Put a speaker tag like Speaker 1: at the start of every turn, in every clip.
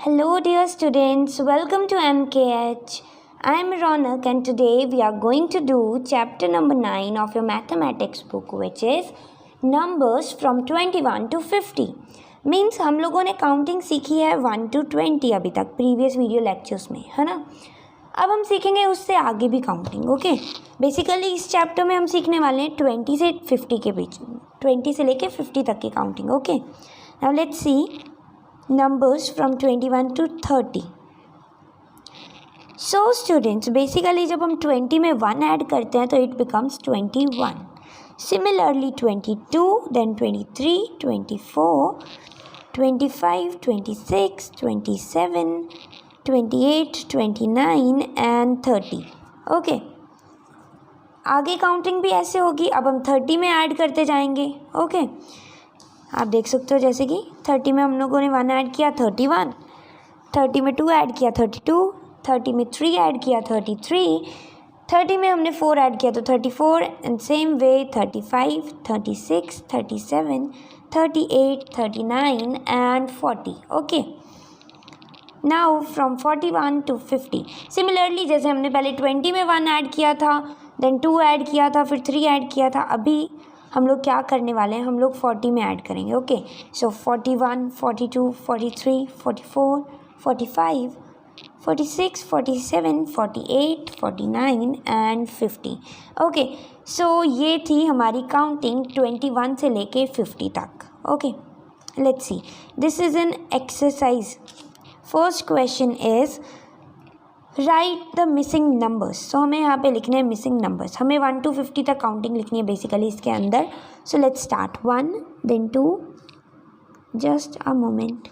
Speaker 1: Hello, dear students. Welcome to MKH. I am Ronak, and today we are going to do chapter number 9 of your mathematics book, which is numbers from 21 to 50. Means हम लोगों ने counting सीखी है 1 to 20 अभी तक previous video lectures में, है ना। अब हम सीखेंगे उससे आगे भी काउंटिंग। ओके, बेसिकली इस चैप्टर में हम सीखने वाले हैं 20 से 50 के बीच, 20 से लेके 50 तक की counting. Okay, now let's C numbers from 21 to 30. So students, basically जब हम 20 में 1 ऐड करते हैं तो it becomes 21. Similarly 22, then 23, 24, 25, 26, 27, 28, 29 and 30. Okay, आगे काउंटिंग भी ऐसे होगी। अब हम 30 में ऐड करते जाएंगे। ओके, आप देख सकते हो जैसे कि 30 में हम लोगों ने 1 ऐड किया 31, 30 में 2 ऐड किया 32, 30 में 3 ऐड किया 33, 30 में हमने 4 ऐड किया तो 34 and same way 35, 36, 37, 38, 39 and 40। Okay, now from 41 to 50 similarly जैसे हमने पहले 20 में 1 ऐड किया था, देन 2 ऐड किया था, फिर 3 ऐड किया था, अभी हम लोग क्या करने वाले हैं, हम लोग 40 में ऐड करेंगे। Okay, so 41, 42, 43, 44, 45, 46, 47, 48, 49 and 50। Okay, so ये थी हमारी काउंटिंग 21 से लेके 50 तक। Okay, let's see, this is an exercise. First question is write the missing numbers. So हमें यहाँ पे लिखने हैं मिसिंग नंबर्स। हमें 1 to 50 तक काउंटिंग लिखनी है बेसिकली इसके अंदर। So let's start 1, then 2, just a moment.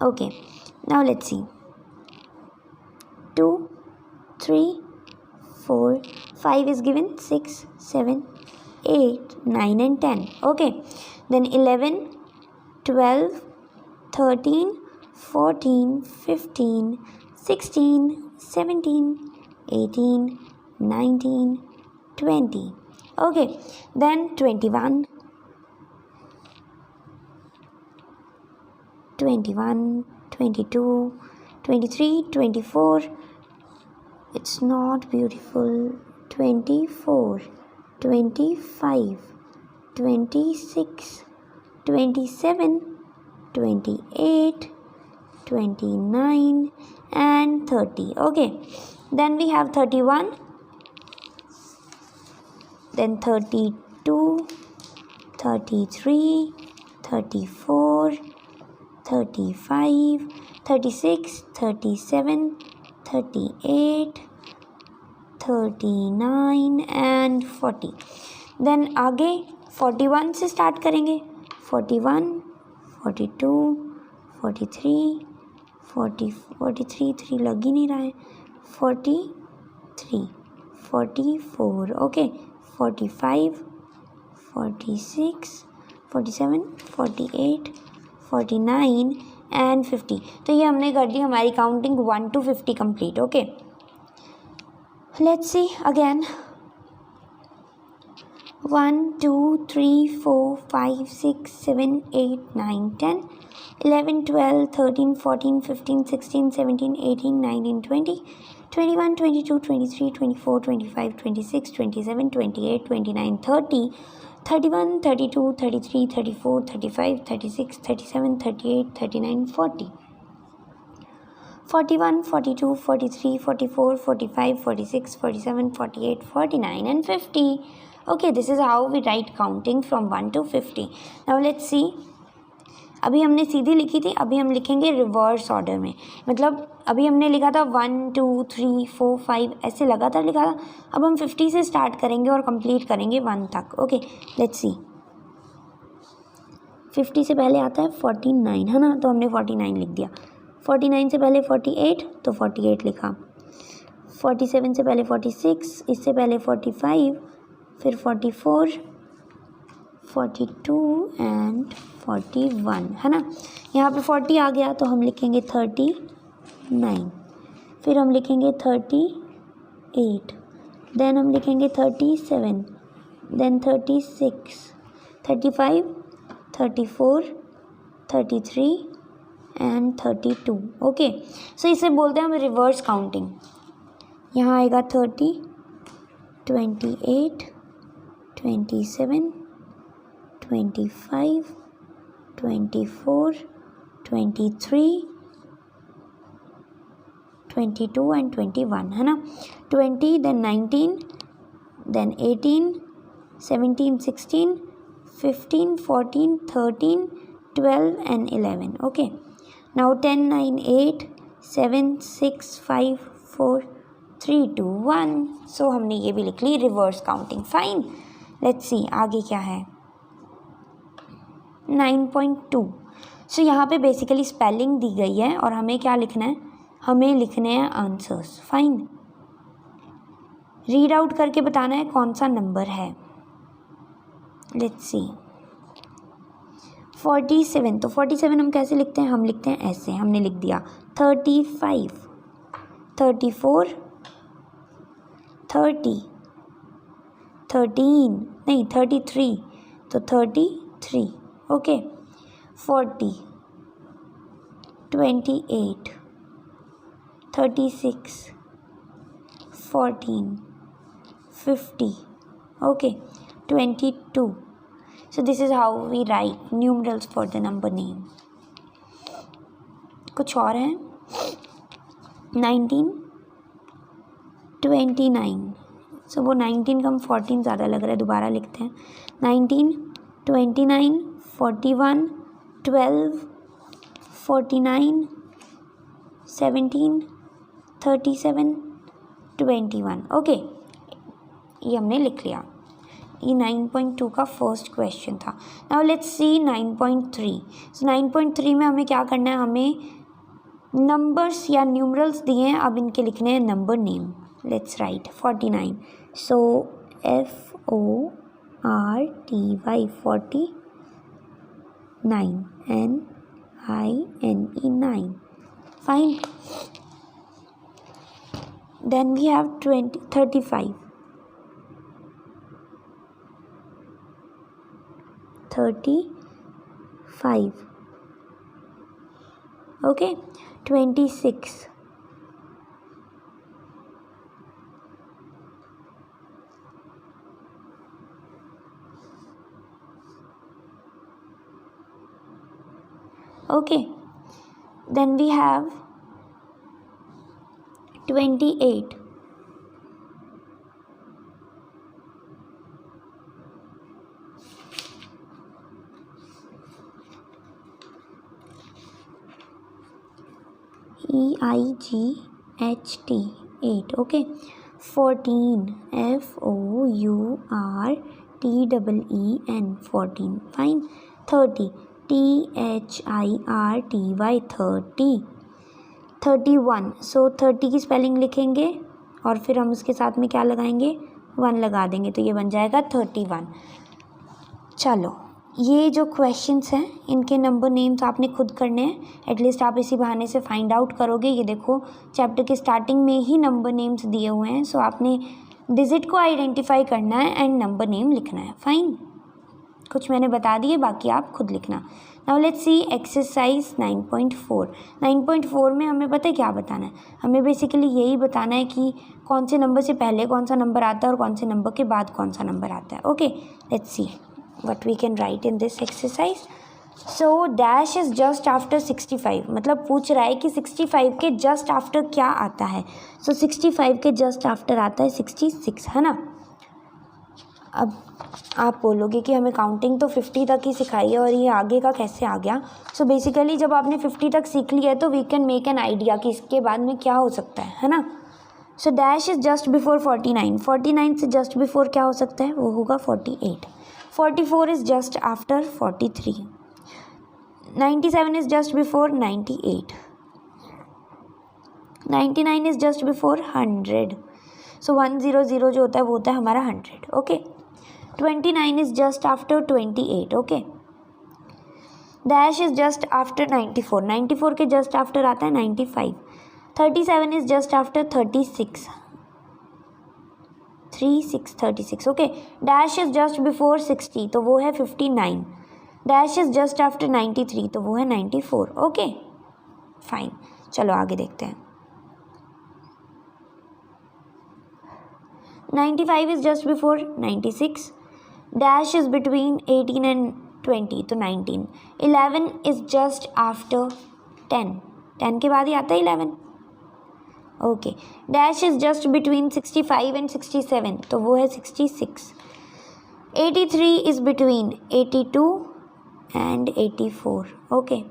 Speaker 1: Okay, now let's see 2, 3, 4, 5 is given, 6, 7, 8, 9 and 10. Okay, then 11, 12, 13, 14, 15, 16, 17, 18, 19, 20. Okay, then 21, 22, 23, 24. It's not beautiful. 24, 25, 26, 27, 28, 29 and 30. Okay, then we have 31, then 32, 33, 34, 35, 36, 37, 38, 39 and 40. then आगे 41 से start करेंगे। 41, 42, 43, 3 लग ही नहीं रहा है, 43, 44, okay, 45, 46, 47, 48, 49 and 50। तो ये हमने कर दी हमारी counting 1 to 50 complete. Okay, let's see again 1, 2, 3, 4, 5, 6, 7, 8, 9, 10, 11, 12, 13, 14, 15, 16, 17, 18, 19, 20, 21, 22, 23, 24, 25, 26, 27, 28, 29, 30, 31, 32, 33, 34, 35, 36, 37, 38, 39, 40, 41, 42, 43, 44, 45, 46, 47, 48, 49 and 50. Okay, this is how we write counting from 1 to 50. Now let's see. अभी हमने सीधी लिखी थी, अभी हम लिखेंगे रिवर्स ऑर्डर में। मतलब अभी हमने लिखा था 1, 2, 3, 4, 5 ऐसे लगातार लिखा था। अब हम 50 से स्टार्ट करेंगे और कंप्लीट करेंगे 1 तक। ओके, लेट्स सी, 50 से पहले आता है 49, है ना, तो हमने 49 लिख दिया। 49 से पहले 48 तो 48 लिखा। 47 से पहले 46, इससे पहले 45, फिर 44, 42 एंड 41, है ना। यहाँ पे 40 आ गया तो हम लिखेंगे 39, फिर हम लिखेंगे 38, देन हम लिखेंगे 37, देन 36, 35, 34, 33, एंड 32. ओके, सो इसे बोलते हैं हम रिवर्स काउंटिंग. यहाँ आएगा 30, 28, 27, 25, 24, 23, 22 एंड 21 है ना. 20, then 19, then 18, 17, 16, 15, 14, 13, 12 and 11. Okay, now 10, 9, 8, 7, 6, 5, 4, 3, 2, 1. So हमने ये भी लिख ली reverse counting. Fine, let's see आगे क्या है. 9.2. सो यहाँ पे बेसिकली स्पेलिंग दी गई है और हमें क्या लिखना है, हमें लिखने हैं आंसर्स. फाइन, रीड आउट करके बताना है कौन सा नंबर है. Let's see 47. तो 47 हम कैसे लिखते हैं, हम लिखते हैं ऐसे. हमने लिख दिया 35, 34, 30, 13 नहीं 33, तो 33. Okay, 40, 28, 36, 14, 50. Okay, 22. So this is how we write numerals for the number name. कुछ और है. 19, 29. सो वो 19 का हम 14 ज़्यादा लग रहा है, दोबारा लिखते हैं. 19, 29, 41, 12, 49, 17, 37, 21. ओके, ये हमने लिख लिया. ये 9.2 का फर्स्ट क्वेश्चन था. नाउ लेट्स सी 9.3. सो 9.3 में हमें क्या करना है, हमें नंबर्स या न्यूमरल्स दिए हैं, अब इनके लिखने हैं number name. Let's write 49. So FORTY 49, NINE 9. Fine. Then we have 35. 35. Okay, 26. Okay, then we have 28. EIGHT 8. Okay, 14. FOURTEEN 14. Fine. 30. THIRTY 30. 31. सो 30 की स्पेलिंग लिखेंगे और फिर हम उसके साथ में क्या लगाएंगे, 1 लगा देंगे, तो ये बन जाएगा 31. चलो, ये जो क्वेश्चंस हैं इनके नंबर नेम्स आपने खुद करने हैं. एटलीस्ट आप इसी बहाने से फाइंड आउट करोगे. ये देखो, चैप्टर के स्टार्टिंग में ही नंबर नेम्स दिए हुए हैं. सो आपने डिजिट को आइडेंटिफाई करना है एंड नंबर नेम लिखना है. फाइन, कुछ मैंने बता दिए, बाकी आप खुद लिखना. Now let's C exercise 9.4. 9.4 में हमें पता है क्या बताना है, हमें बेसिकली यही बताना है कि कौन से नंबर से पहले कौन सा नंबर आता है और कौन से नंबर के बाद कौन सा नंबर आता है. Okay, let's see what we can write in this exercise. So dash is just after 65. मतलब पूछ रहा है कि 65 के जस्ट आफ्टर क्या आता है. सो 65 के जस्ट आफ्टर आता है 66, है ना. अब आप बोलोगे कि हमें काउंटिंग तो 50 तक ही सिखाई है और ये आगे का कैसे आ गया. सो बेसिकली जब आपने 50 तक सीख लिया है तो we can make an idea कि इसके बाद में क्या हो सकता है ना. So dash is just before 49. 49 से जस्ट बिफोर क्या हो सकता है, वो होगा 48. 44 is just after 43. 97 is just before 98. 99 is just before 100. सो 100 जो होता है वो होता है हमारा 100. Okay, 29 is just after 28. Okay, dash is just after 94. 94 के just after आता है 95. 37 is just after 36. 36. Okay, dash is just before 60 तो वो है 59. dash is just after 93 तो वो है 94. Okay, फाइन, चलो आगे देखते हैं. 95 is just before 96. Dash is between 18 and 20, तो 19. 11 is just after 10. 10 के बाद ही आता है 11. Okay. Dash is just between 65 and 67, तो वो है 66. 83 is between 82 and 84. Okay.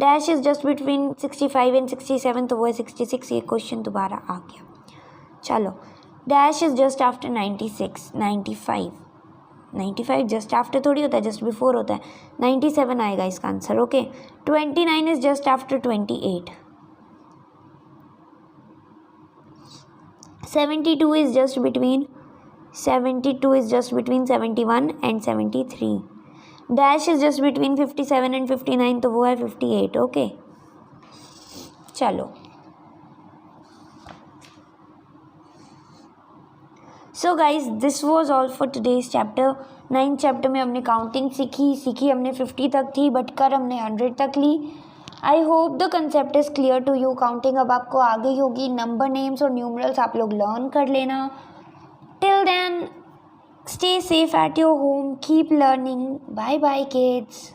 Speaker 1: Dash is just between 65 and 67, तो वो है 66. ये क्वेश्चन दोबारा आ गया. चलो. Dash is just after 96, 95. 95 just after थोड़ी होता है, जस्ट बिफोर होता है. 97 आएगा इसका answer. Okay. 29 is just after 28. 72 is just between 71 and 73. Dash is just between 57 and 59, तो वो है 58. ओके. चलो. So guys this was all for today's chapter. 9th chapter में हमने काउंटिंग सीखी हमने 50 तक थी, बट कर हमने 100 तक ली. I hope the concept is clear to you. Counting अब आपको आ गई होगी. नंबर नेम्स और न्यूमरल्स आप लोग लर्न कर लेना. Till then stay safe at your home, keep learning. Bye bye kids.